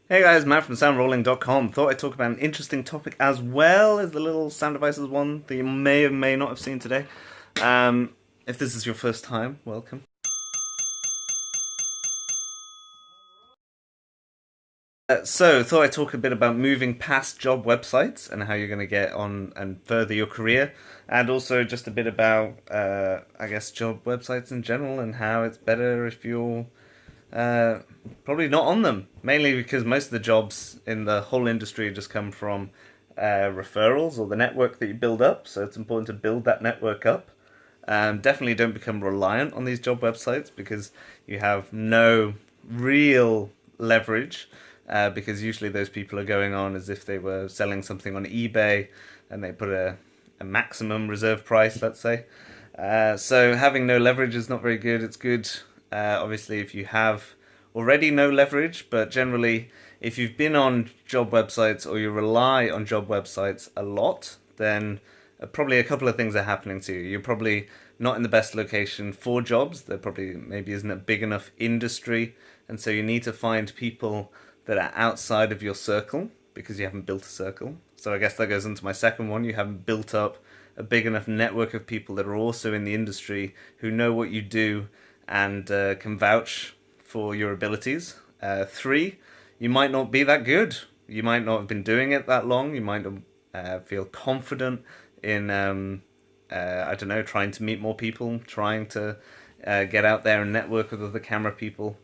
Hey guys, Matt from Soundrolling.com. Thought I'd talk about an interesting topic as well as the little sound devices one that you may or may not have seen today. If this is your first time, welcome. Thought I'd talk a bit about moving past job websites and how you're going to get on and further your career, and also just a bit about, I guess, job websites in general and how it's better if you're uh, probably not on them. Mainly because most of the jobs in the whole industry just come from referrals or the network that you build up. So it's important to build that network up. Definitely don't become reliant on these job websites because you have no real leverage. Because usually those people are going on as if they were selling something on eBay and they put a maximum reserve price, let's say. So having no leverage is not very good. It's good, obviously, if you have already no leverage, but generally, if you've been on job websites or you rely on job websites a lot, then probably a couple of things are happening to you. You're probably not in the best location for jobs. There probably maybe isn't a big enough industry, and so you need to find people that are outside of your circle because you haven't built a circle. So I guess that goes into my second one. You haven't built up a big enough network of people that are also in the industry who know what you do and can vouch for your abilities. Three, you might not be that good. You might not have been doing it that long. You might feel confident in, I don't know, trying to meet more people, trying to get out there and network with other camera people.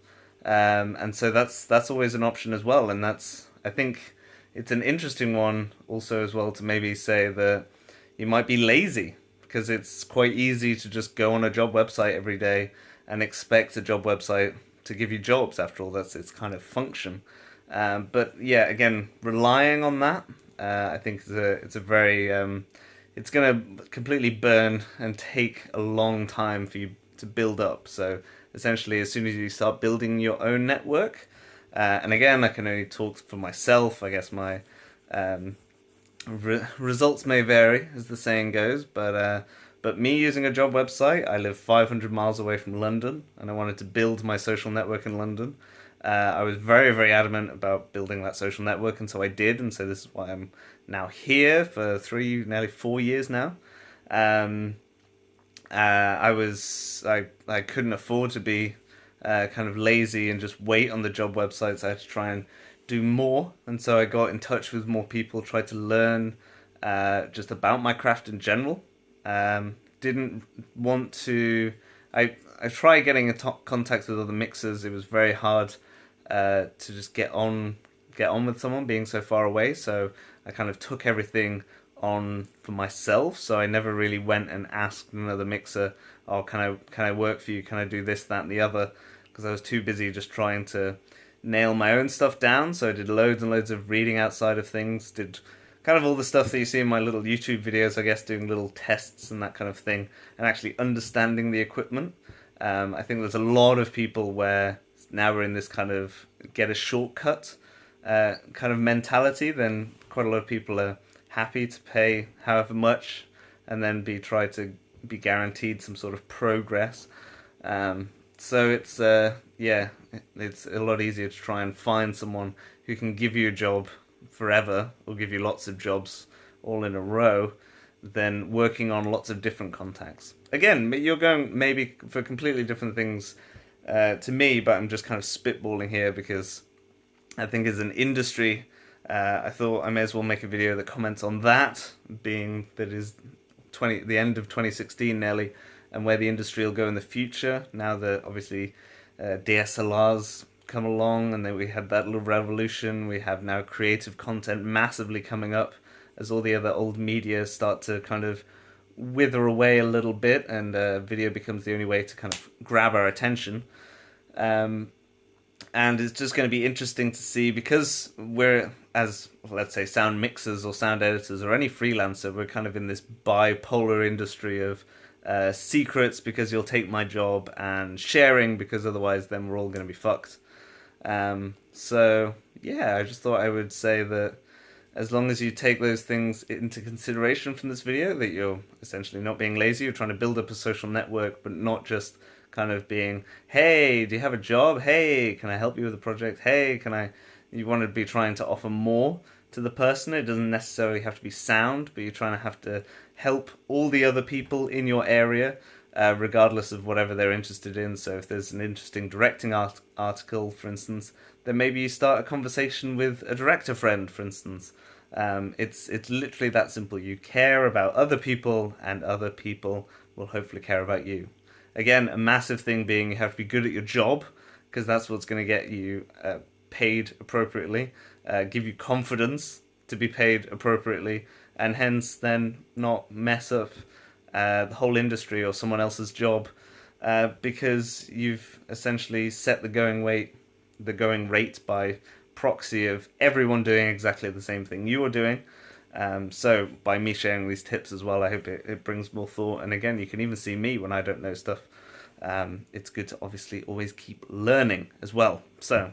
And so that's always an option as well. And I think it's an interesting one also as well to maybe say that you might be lazy because it's quite easy to just go on a job website every day and expect a job website to give you jobs. After all, that's its kind of function. But yeah, again, relying on that, I think it's a very it's going to completely burn and take a long time for you to build up. So essentially, as soon as you start building your own network, and again, I can only talk for myself. I guess my results may vary, as the saying goes, but me using a job website, I live 500 miles away from London, and I wanted to build my social network in London. I was very, very adamant about building that social network, and so I did, and so this is why I'm now here for nearly 4 years now. Um, I couldn't afford to be kind of lazy and just wait on the job websites. I had to try and do more, and so I got in touch with more people, tried to learn just about my craft in general. Didn't want to. I tried getting in contact with other mixers. It was very hard to just get on with someone being so far away. So I kind of took everything on for myself. So I never really went and asked another mixer, "Oh, can I work for you? Can I do this, that, and the other?" Because I was too busy just trying to nail my own stuff down. So I did loads and loads of reading outside of things. Did kind of all the stuff that you see in my little YouTube videos, I guess, doing little tests and that kind of thing, and actually understanding the equipment. I think there's a lot of people where now we're in this kind of get a shortcut kind of mentality. Then quite a lot of people are happy to pay however much and then try to be guaranteed some sort of progress. So it's yeah, it's a lot easier to try and find someone who can give you a job forever or give you lots of jobs all in a row than working on lots of different contacts. Again, you're going maybe for completely different things to me, but I'm just kind of spitballing here because I think as an industry, I thought I may as well make a video that comments on that, being that is the end of 2016 nearly, and where the industry will go in the future. Now that obviously DSLRs come along, and then we had that little revolution. We have now creative content massively coming up as all the other old media start to kind of wither away a little bit, and video becomes the only way to kind of grab our attention. And it's just going to be interesting to see, because we're, as let's say, sound mixers or sound editors or any freelancer, we're kind of in this bipolar industry of secrets because you'll take my job, and sharing because otherwise then we're all going to be fucked. So yeah, I just thought I would say that as long as you take those things into consideration from this video, that you're essentially not being lazy, you're trying to build up a social network, but not just kind of being, hey, do you have a job? Hey, can I help you with a project? Hey, can I You want to be trying to offer more to the person. It doesn't necessarily have to be sound, but you're trying to have to help all the other people in your area, regardless of whatever they're interested in. So if there's an interesting directing article, for instance, then maybe you start a conversation with a director friend, for instance. It's literally that simple. You care about other people, and other people will hopefully care about you. Again, a massive thing being you have to be good at your job, because that's what's going to get you paid appropriately, give you confidence to be paid appropriately, and hence then not mess up the whole industry or someone else's job, because you've essentially set the going rate by proxy of everyone doing exactly the same thing you are doing. So by me sharing these tips as well, I hope it brings more thought. And again, you can even see me when I don't know stuff. It's good to obviously always keep learning as well. So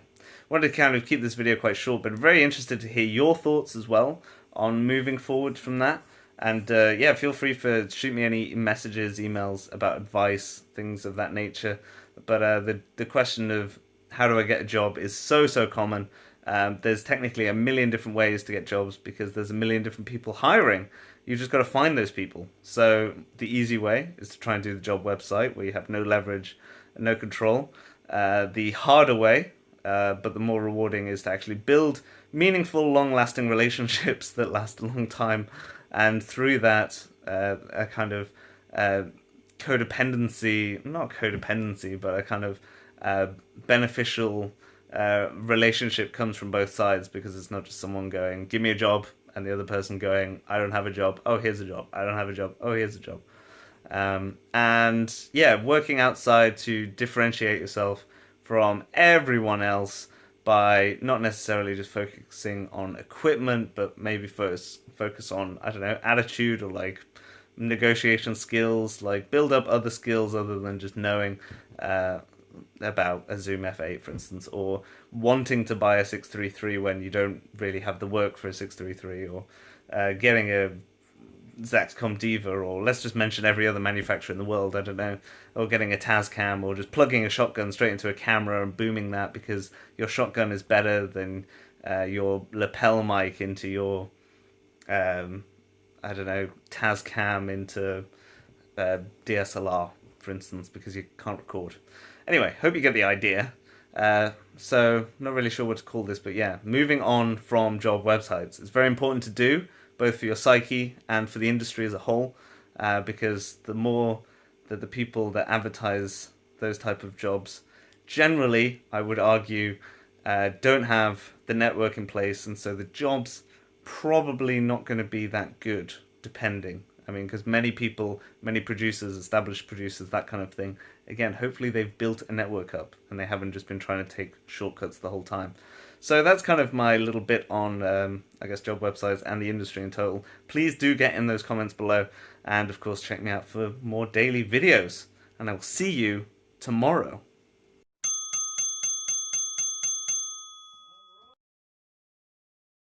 wanted to kind of keep this video quite short, but very interested to hear your thoughts as well on moving forward from that. And yeah, feel free to shoot me any messages, emails about advice, things of that nature. But the question of how do I get a job is so common. There's technically a million different ways to get jobs because there's a million different people hiring. You've just got to find those people. So the easy way is to try and do the job website where you have no leverage and no control. The harder way, but the more rewarding, is to actually build meaningful, long-lasting relationships that last a long time. And through that, a kind of codependency, not codependency, but a kind of beneficial relationship comes from both sides, because it's not just someone going, give me a job, and the other person going, I don't have a job, oh, here's a job, I don't have a job, oh, here's a job. And yeah, working outside to differentiate yourself from everyone else by not necessarily just focusing on equipment, but maybe focus on, I don't know, attitude or like negotiation skills, like build up other skills other than just knowing about a Zoom F8, for instance, or wanting to buy a 633 when you don't really have the work for a 633, or getting a Zaxcom Diva, or let's just mention every other manufacturer in the world, I don't know, or getting a Tascam, or just plugging a shotgun straight into a camera and booming that because your shotgun is better than your lapel mic into your, I don't know, Tascam into DSLR, for instance, because you can't record. Anyway, hope you get the idea. So, not really sure what to call this, but yeah, moving on from job websites. It's very important to do, both for your psyche and for the industry as a whole, because the more that the people that advertise those type of jobs, generally, I would argue, don't have the network in place, and so the job's probably not going to be that good, depending. I mean, because many people, many producers, established producers, that kind of thing, again, hopefully they've built a network up and they haven't just been trying to take shortcuts the whole time. So that's kind of my little bit on, I guess, job websites and the industry in total. Please do get in those comments below, and of course check me out for more daily videos, and I will see you tomorrow.